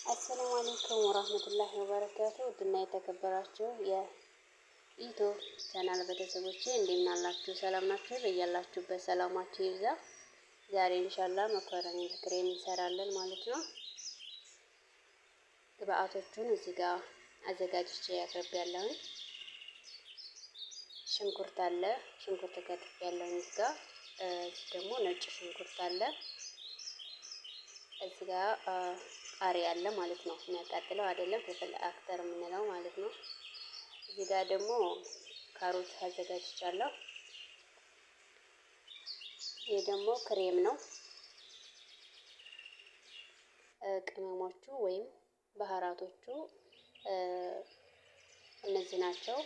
አሰላሙ አለይኩም ወራህመቱላሂ ወበረካቱ። ውድና የተከበራችሁ የኢትዮ ቻናል ቤተሰቦቼ እንደምን አላችሁ? ሰላም ናችሁ? በያላችሁበት ሰላማችሁ ይብዛ። ዛሬ ኢንሻአላህ መኮረኒ በክሬም እንሰራለን ማለት ነው። ግብአቶቹን እዚህ ጋር አዘጋጅቼ ያቀርባለሁ። ሽንኩርት አለ፣ ሽንኩርት ከትፌያለሁ። እዚህ ጋር ደግሞ ነጭ ሽንኩርት አለ። እዚህ ጋር ቃሪያ አለ ማለት ነው። የሚያቃጥለው አይደለም፣ ፍልፍል አክተር የምንለው ማለት ነው። እዚህ ጋር ደግሞ ካሮት አዘጋጅቻለሁ። ይሄ ደግሞ ክሬም ነው። ቅመሞቹ ወይም ባህራቶቹ እነዚህ ናቸው።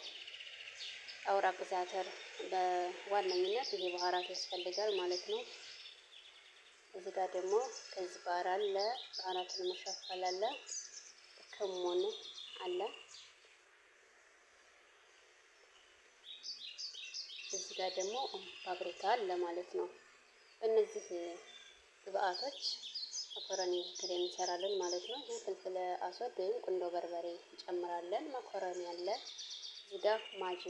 አውራቅ ዛተር በዋነኝነት ይሄ ባህራት ያስፈልጋል ማለት ነው። እዚህ ጋር ደግሞ ከዝባር አለ፣ ባህራቱን መሸፈል አለ፣ ከሞን አለ። እዚህ ጋር ደግሞ ፓፕሪካ አለ ማለት ነው። በእነዚህ ግብአቶች መኮረኒ በክሬም እንሰራለን ማለት ነው። ይሄ ፍልፍል አስወድ ወይም ቁንዶ በርበሬ እንጨምራለን። መኮረኒ አለ፣ እዚህ ጋር ማጂ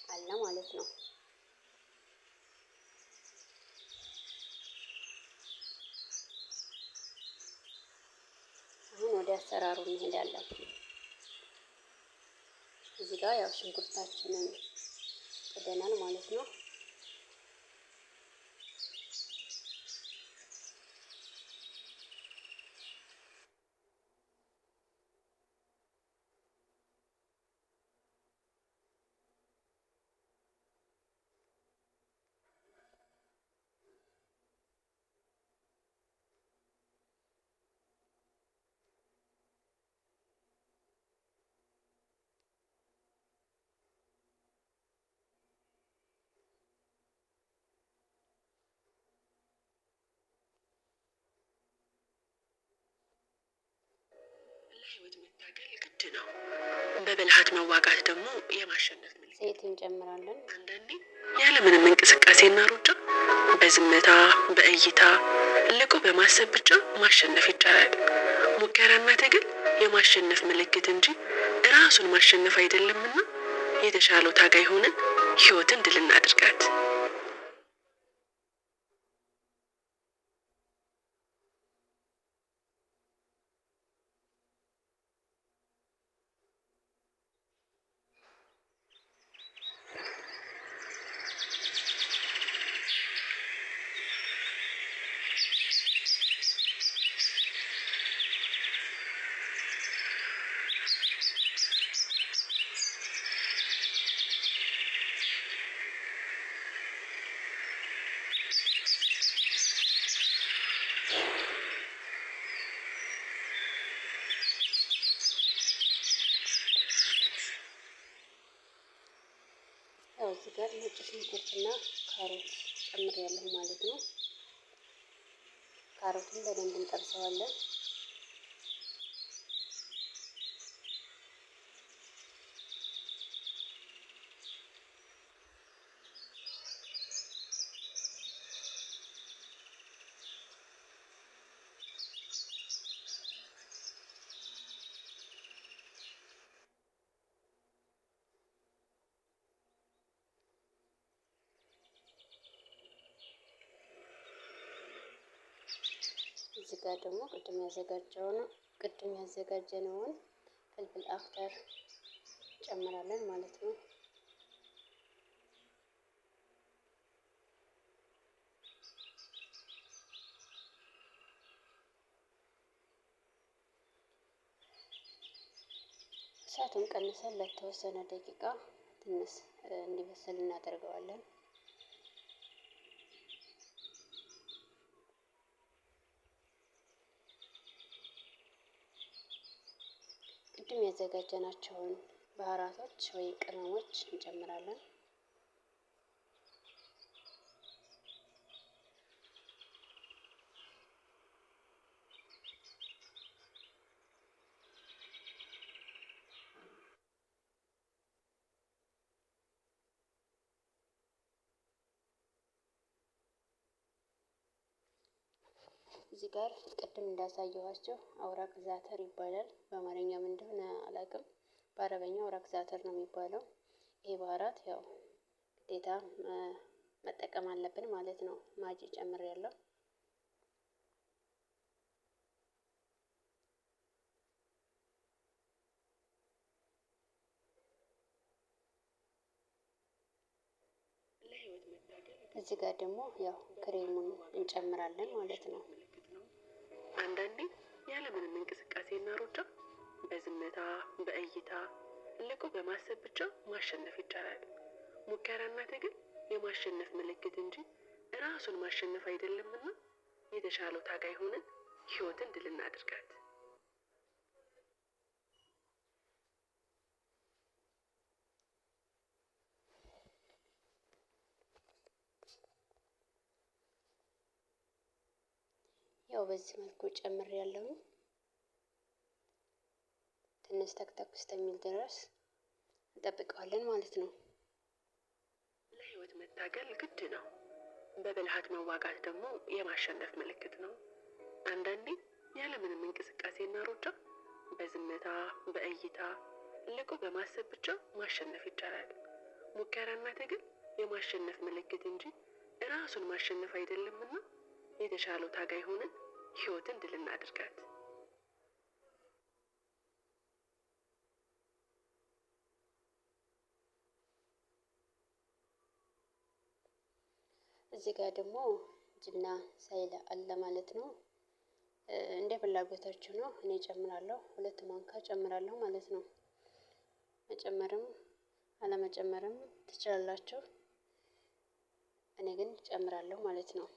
አለ ማለት ነው። አሁን ወደ አሰራሩ እንሄዳለን። እዚህ ጋር ያው ሽንኩርታችንን ጥደናል ማለት ነው። ህይወት መታገል ግድ ነው። በብልሃት መዋጋት ደግሞ የማሸነፍ ምልክት። ዘይት እንጨምራለን። አንዳንዴ ያለምንም እንቅስቃሴና ሩጫ በዝምታ በእይታ ልቆ በማሰብ ብቻ ማሸነፍ ይቻላል። ሙከራና ትግል የማሸነፍ ምልክት እንጂ ራሱን ማሸነፍ አይደለምና የተሻለው ታጋይ ሆነን ህይወትን ድል እናድርጋት። እዚህ ጋር ነጭ ሽንኩርትና ካሮት ጨምሬያለሁ ማለት ነው። ካሮቱን በደንብ እንጠብሰዋለን። እዚህ ጋር ደግሞ ቅድም ያዘጋጀነውን ፍልፍል አክተር ጨምራለን ማለት ነው። እሳቱን ቀንሰን ለተወሰነ ደቂቃ ትንሽ እንዲበስል እናደርገዋለን። ቅድም ያዘጋጀናቸውን ባህራቶች ወይ ቅመሞች እንጨምራለን። እዚህ ጋር ቅድም እንዳሳየኋቸው አውራቅ ዛተር ይባላል። በአማርኛ ምን እንደሆነ አላውቅም። በአረበኛ አውራቅ ዛተር ነው የሚባለው። ይሄ ባህራት ያው ግዴታ መጠቀም አለብን ማለት ነው። ማጂ ጨምሬያለሁ። እዚህ ጋር ደግሞ ያው ክሬሙን እንጨምራለን ማለት ነው። አንዳንዴ ያለምንም እንቅስቃሴና ሩጫ በዝምታ በእይታ ልቆ በማሰብ ብቻ ማሸነፍ ይቻላል። ሙከራና ትግል የማሸነፍ ምልክት እንጂ ራሱን ማሸነፍ አይደለምና የተሻለው ታጋይ ሆነን ህይወትን ድል እናድርጋት። ያው በዚህ መልኩ ጨምሬያለሁ። ትንሽ ተክተክ እስከሚል ድረስ እንጠብቀዋለን ማለት ነው። ለህይወት መታገል ግድ ነው። በብልሃት መዋጋት ደግሞ የማሸነፍ ምልክት ነው። አንዳንዴ ያለምንም እንቅስቃሴና ሩጫ በዝምታ በእይታ ልቆ በማሰብ ብቻ ማሸነፍ ይቻላል። ሙከራና ትግል የማሸነፍ ምልክት እንጂ ራሱን ማሸነፍ አይደለምና የተሻለው ታጋይ ሆነን ህይወትን ድል እናድርጋት። እዚህ ጋር ደግሞ ጅብና ሳይል አለ ማለት ነው። እንደ ፍላጎታችሁ ነው። እኔ ጨምራለሁ፣ 2 ማንካ ጨምራለሁ ማለት ነው። መጨመርም አለመጨመርም ትችላላችሁ። እኔ ግን ጨምራለሁ ማለት ነው።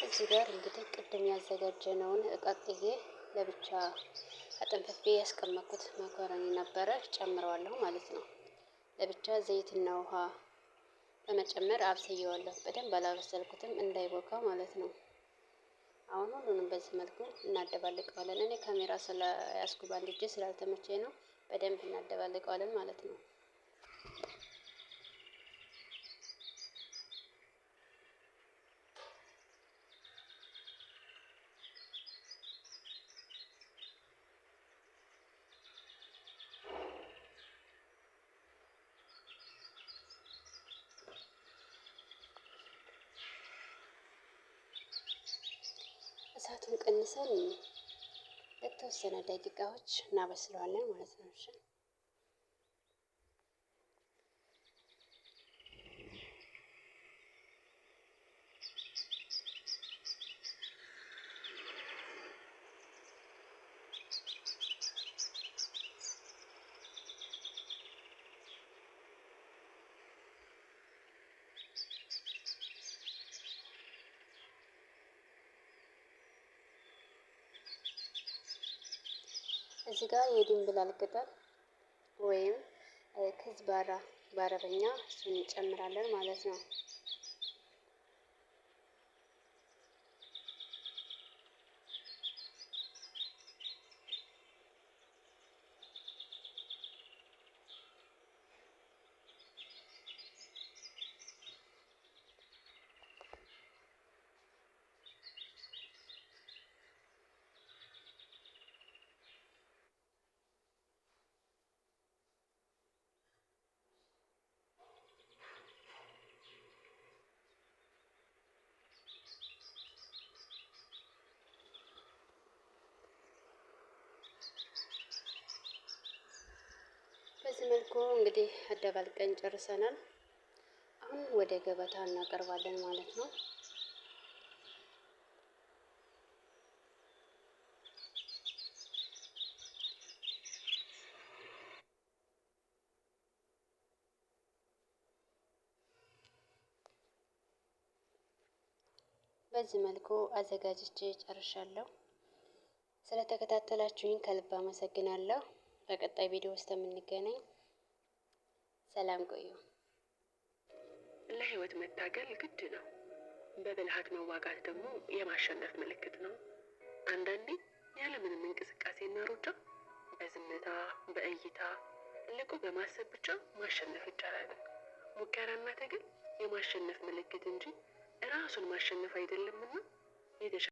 እዚህ ጋር እንግዲህ ቅድም ያዘጋጀነውን ቀቅዬ ለብቻ አጥንፍፌ ያስቀመጥኩት ማካሮኒ ነበረ፣ ጨምረዋለሁ ማለት ነው። ለብቻ ዘይትና ውሃ በመጨመር አብስየዋለሁ። በደንብ አላበሰልኩትም እንዳይቦካ ማለት ነው። አሁን ሁሉንም በዚህ መልኩ እናደባልቀዋለን። እኔ ካሜራ ስለያዝኩ ባንድ እጄ ስላልተመቸኝ ነው። በደንብ እናደባልቀዋለን ማለት ነው። እሳቱን ቀንሰን ለተወሰነ ደቂቃዎች እናበስለዋለን ማለት ነው። እሺ እዚህ ጋር የድንብላል ቅጠል ወይም ከዝባራ በአረበኛ እሱን እንጨምራለን ማለት ነው። በዚህ መልኩ እንግዲህ አደባልቀን ጨርሰናል። አሁን ወደ ገበታ እናቀርባለን ማለት ነው። በዚህ መልኩ አዘጋጅቼ ጨርሻለሁ። ስለተከታተላችሁኝ ከልብ አመሰግናለሁ። በቀጣይ ቪዲዮ ውስጥ የምንገናኝ። ሰላም ቆዩ። ለህይወት መታገል ግድ ነው። በብልሃት መዋጋት ደግሞ የማሸነፍ ምልክት ነው። አንዳንዴ ያለምንም እንቅስቃሴና ሩጫ በዝምታ በእይታ ልቆ በማሰብ ብቻ ማሸነፍ ይቻላል። ሙከራና ትግል የማሸነፍ ምልክት እንጂ ራሱን ማሸነፍ አይደለምና